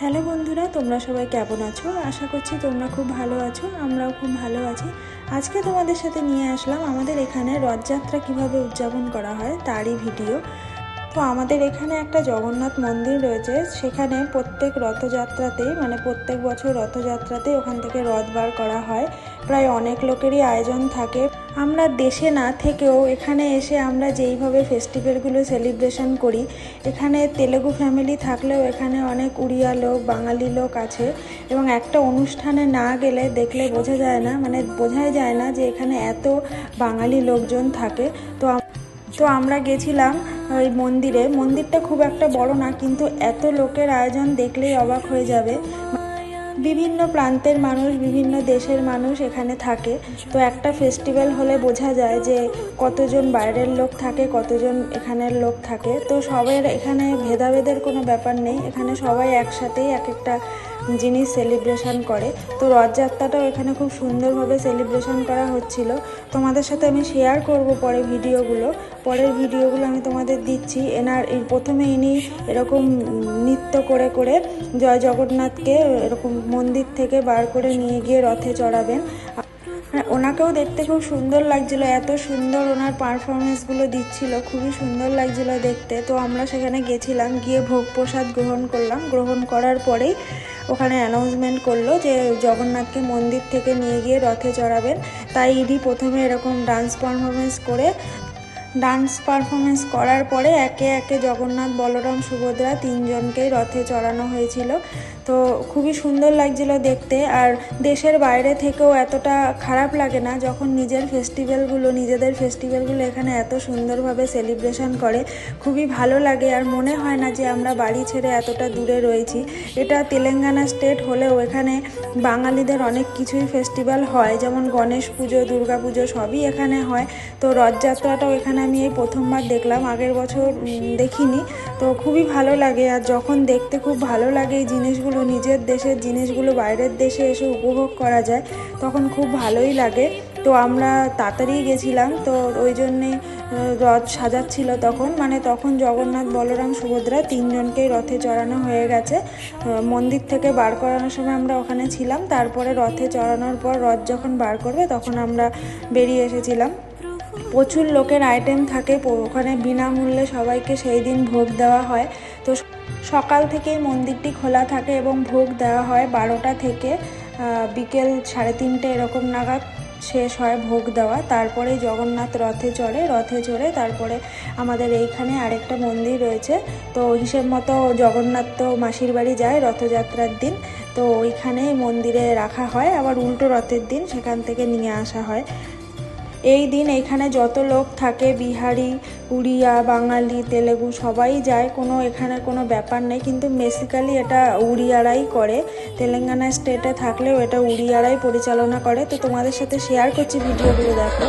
Hello বন্ধুরা, তোমরা সবাই কেমন আছো? আশা করছি তোমরা খুব ভালো আছো। আমরাও খুব ভালো আছি। আজকে তোমাদের সাথে নিয়ে আসলাম আমাদের এখানে রথযাত্রা কিভাবে উদযাপন করা হয় তারই ভিডিও। তো আমাদের এখানে একটা জগন্নাথ মন্দির রয়েছে, সেখানে প্রত্যেক রথযাত্রাতেই প্রত্যেক বছর রথযাত্রাতেই ওখান থেকে রথ বার করা হয়। প্রায় অনেক লোকেরই আয়োজন থাকে। আমরা দেশে না থেকেও এখানে এসে আমরা যেইভাবে ফেস্টিভ্যালগুলো সেলিব্রেশন করি, এখানে তেলেগু ফ্যামিলি থাকলেও এখানে অনেক উড়িয়া লোক, বাঙালি লোক আছে এবং একটা অনুষ্ঠানে না গেলে দেখলে বোঝাই যায় না যে এখানে এত বাঙালি লোকজন থাকে। তো আমরা গেছিলাম ওই মন্দিরটা খুব একটা বড় না, কিন্তু এত লোকের আয়োজন দেখলেই অবাক হয়ে যাবে। বিভিন্ন প্রান্তের মানুষ, বিভিন্ন দেশের মানুষ এখানে থাকে। তো একটা ফেস্টিভ্যাল হলে বোঝা যায় যে কতজন বাইরের লোক থাকে, কতজন এখানের লোক থাকে। তো সবার এখানে ভেদাভেদের কোনো ব্যাপার নেই, এখানে সবাই একসাথেই এক একটা জিনিস সেলিব্রেশন করে। তো রথযাত্রাটাও এখানে খুব সুন্দরভাবে সেলিব্রেশন করা হচ্ছিল। তোমাদের সাথে আমি শেয়ার করব পরের ভিডিওগুলো আমি তোমাদের দিচ্ছি। প্রথমে ইনি এরকম নৃত্য করে করে জয় জগন্নাথকে এরকম মন্দির থেকে বার করে নিয়ে গিয়ে রথে চড়াবেন। ওনাকেও দেখতে খুব সুন্দর লাগছিল, এত সুন্দর ওনার পারফরমেন্সগুলো দিচ্ছিল, খুবই সুন্দর লাগছিল দেখতে। তো আমরা সেখানে গেছিলাম, গিয়ে ভোগ প্রসাদ গ্রহণ করার পরেই ওখানে অ্যানাউন্সমেন্ট করলো যে জগন্নাথকে মন্দির থেকে নিয়ে গিয়ে রথে চড়াবেন। তাই ইডি প্রথমে এরকম ডান্স পারফরমেন্স করার পরে একে একে জগন্নাথ, বলরাম, সুভদ্রা তিনজনকেই রথে চড়ানো হয়েছিল। তো খুবই সুন্দর লাগছিল দেখতে। আর দেশের বাইরে থেকেও এতটা খারাপ লাগে না যখন নিজেদের ফেস্টিভ্যালগুলো এখানে এত সুন্দরভাবে সেলিব্রেশন করে। খুবই ভালো লাগে, আর মনে হয় না যে আমরা বাড়ি ছেড়ে এতটা দূরে রয়েছি। এটা তেলেঙ্গানা স্টেট হলেও এখানে বাঙালিদের অনেক কিছুই ফেস্টিভ্যাল হয়, যেমন গণেশ পুজো, দুর্গা পুজো সবই এখানে হয়। তো রথযাত্রাটাও এখানে আমি এই প্রথমবার দেখলাম, আগের বছর দেখিনি। তো খুবই ভালো লাগে, আর যখন দেখতে খুব ভালো লাগে এই জিনিসগুলো, নিজের দেশের জিনিসগুলো বাইরের দেশে এসে উপভোগ করা যায়, তখন খুব ভালোই লাগে। তো আমরা তাড়াতাড়ি গেছিলাম, তো ওই জন্যে রথ সাজাচ্ছিল তখন জগন্নাথ, বলরাম, সুভদ্রা তিনজনকেই রথে চড়ানো হয়ে গেছে। মন্দির থেকে বার করানোর সময় আমরা ওখানে ছিলাম, তারপরে রথে চড়ানোর পর রথ যখন বার করবে তখন আমরা বেরিয়ে এসেছিলাম। প্রচুর লোকের আইটেম থাকে ওখানে, বিনামূল্যে সবাইকে সেই দিন ভোগ দেওয়া হয়। তো সকাল থেকেই মন্দিরটি খোলা থাকে এবং ভোগ দেওয়া হয় 12টা থেকে বিকেল 3:30 এরকম নাগাদ শেষ হয় ভোগ দেওয়া। তারপরে জগন্নাথ রথে চড়ে তারপরে আমাদের এইখানে আরেকটা মন্দির রয়েছে, তো হিসেব মতো জগন্নাথ তো মাসির বাড়ি যায় রথযাত্রার দিন, তো ওইখানে মন্দিরে রাখা হয়, আবার উল্টো রথের দিন সেখান থেকে নিয়ে আসা হয়। এই দিন এইখানে যত লোক থাকে, বিহারি, উড়িয়া, বাঙালি, তেলেগু সবাই যায়, এখানে কোনো ব্যাপার নেই। কিন্তু বেসিক্যালি এটা উড়িয়ারাই করে, তেলেঙ্গানা স্টেটে থাকলেও এটা উড়িয়ারাই পরিচালনা করে। তো তোমাদের সাথে শেয়ার করছি, ভিডিওগুলো দেখো।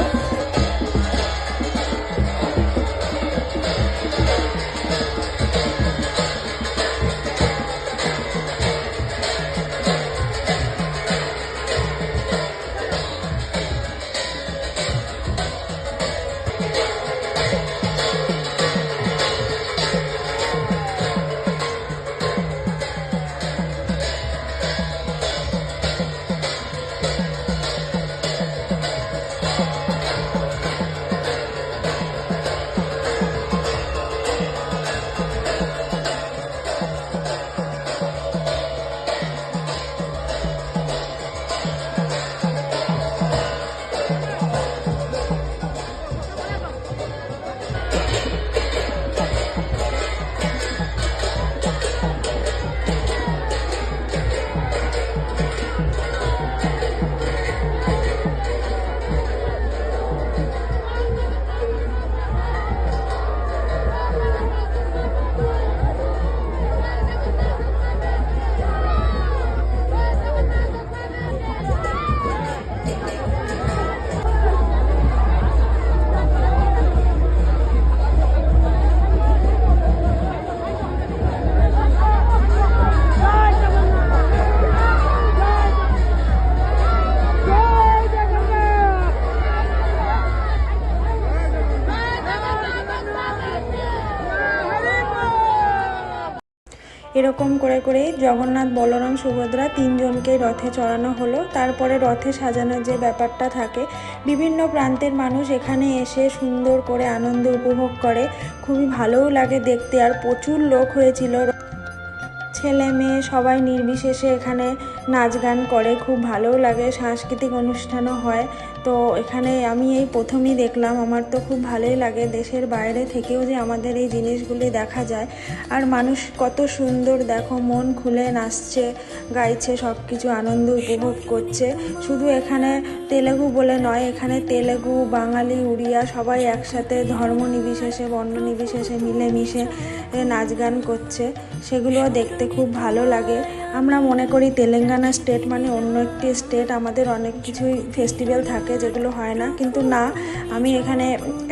এরকম করে করেই জগন্নাথ, বলরাম, সুভদ্রা তিনজনকেই রথে চড়ানো হলো। তারপরে রথে সাজানোর যে ব্যাপারটা থাকে, বিভিন্ন প্রান্তের মানুষ এখানে এসে সুন্দর করে আনন্দ উপভোগ করে, খুবই ভালোও লাগে দেখতে। আর প্রচুর লোক হয়েছিল, ছেলে মেয়ে সবাই নির্বিশেষে এখানে নাচ গান করে, খুব ভালোও লাগে, সাংস্কৃতিক অনুষ্ঠানও হয়। তো এখানে আমি এই প্রথমই দেখলাম, আমার তো খুব ভালোই লাগে। দেশের বাইরে থেকেও যে আমাদের এই জিনিসগুলি দেখা যায়, আর মানুষ কত সুন্দর দেখো মন খুলে নাচছে, গাইছে, সব কিছু আনন্দ উপভোগ করছে। শুধু এখানে তেলেগু বলে নয়, এখানে তেলেগু, বাঙালি, উড়িয়া সবাই একসাথে ধর্ম নির্বিশেষে, বর্ণ নির্বিশেষে মিলেমিশে নাচ গান করছে, সেগুলোও দেখতে খুব ভালো লাগে। আমরা মনে করি তেলেঙ্গানা স্টেট মানে অন্য একটি স্টেট, আমাদের অনেক কিছুই ফেস্টিভ্যাল থাকে যেগুলো হয় না, কিন্তু না, আমি এখানে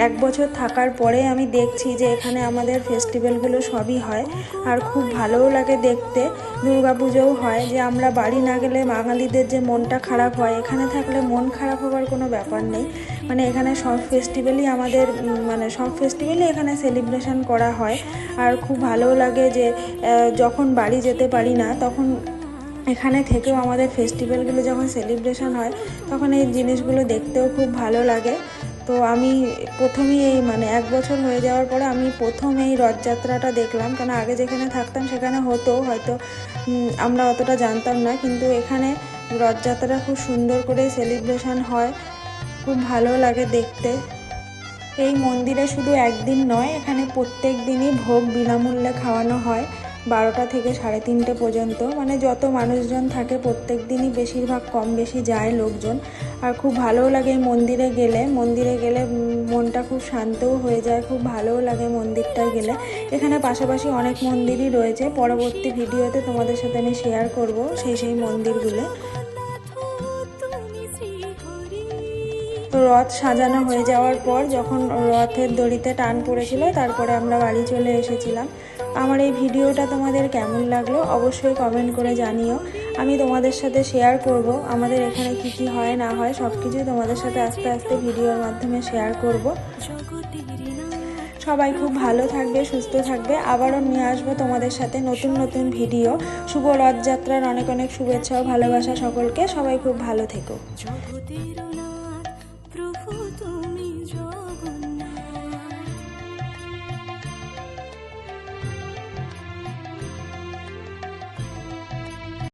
1 বছর থাকার পরে আমি দেখছি যে এখানে আমাদের ফেস্টিভ্যালগুলো সবই হয়, আর খুব ভালোও লাগে দেখতে। দুর্গাপুজোও হয়, যে আমরা বাড়ি না গেলে বাঙালিদের যে মনটা খারাপ হয়, এখানে থাকলে মন খারাপ হওয়ার কোনো ব্যাপার নেই। মানে এখানে সব ফেস্টিভ্যালই আমাদের, মানে সব ফেস্টিভ্যালই এখানে সেলিব্রেশন করা হয়। আর খুব ভালোও লাগে যে যখন বাড়ি যেতে পারি না, তখন এখানে থেকেও আমাদের ফেস্টিভ্যালগুলো যখন সেলিব্রেশন হয়, তখন এই জিনিসগুলো দেখতেও খুব ভালো লাগে। তো আমি প্রথমেই এই 1 বছর হয়ে যাওয়ার পরে আমি প্রথম এই রথযাত্রাটা দেখলাম, কেন আগে যেখানে থাকতাম সেখানে হতো, হয়তো আমরা অতটা জানতাম না, কিন্তু এখানে রথযাত্রা খুব সুন্দর করে সেলিব্রেশন হয়, খুব ভালো লাগে দেখতে। এই মন্দিরে শুধু একদিন নয়, এখানে প্রত্যেক দিনই ভোগ বিনামূল্যে খাওয়ানো হয়, 12টা থেকে 3:30 পর্যন্ত। মানে যত মানুষজন থাকে প্রত্যেক দিনই বেশিরভাগ কম বেশি যায় লোকজন। আর খুব ভালোও লাগে এই মন্দিরে গেলে মনটা খুব শান্তও হয়ে যায়, খুব ভালোও লাগে মন্দিরটায় গেলে। এখানে পাশাপাশি অনেক মন্দিরই রয়েছে, পরবর্তী ভিডিওতে তোমাদের সাথে আমি শেয়ার করব সেই মন্দিরগুলো। তো রথ সাজানো হয়ে যাওয়ার পর যখন রথের দড়িতে টান পড়েছিল, তারপরে আমরা বাড়ি চলে এসেছিলাম। আমার এই ভিডিওটা তোমাদের কেমন লাগলো অবশ্যই কমেন্ট করে জানিও। আমি তোমাদের সাথে শেয়ার করব আমাদের এখানে কি কি হয় না হয়, সব কিছুই তোমাদের সাথে আস্তে আস্তে ভিডিওর মাধ্যমে শেয়ার করব। সবাই খুব ভালো থাকবে, সুস্থ থাকবে। আবারও নিয়ে আসবো তোমাদের সাথে নতুন নতুন ভিডিও। শুভ রথযাত্রার অনেক অনেক শুভেচ্ছা ও ভালোবাসা সকলকে। সবাই খুব ভালো থেকো।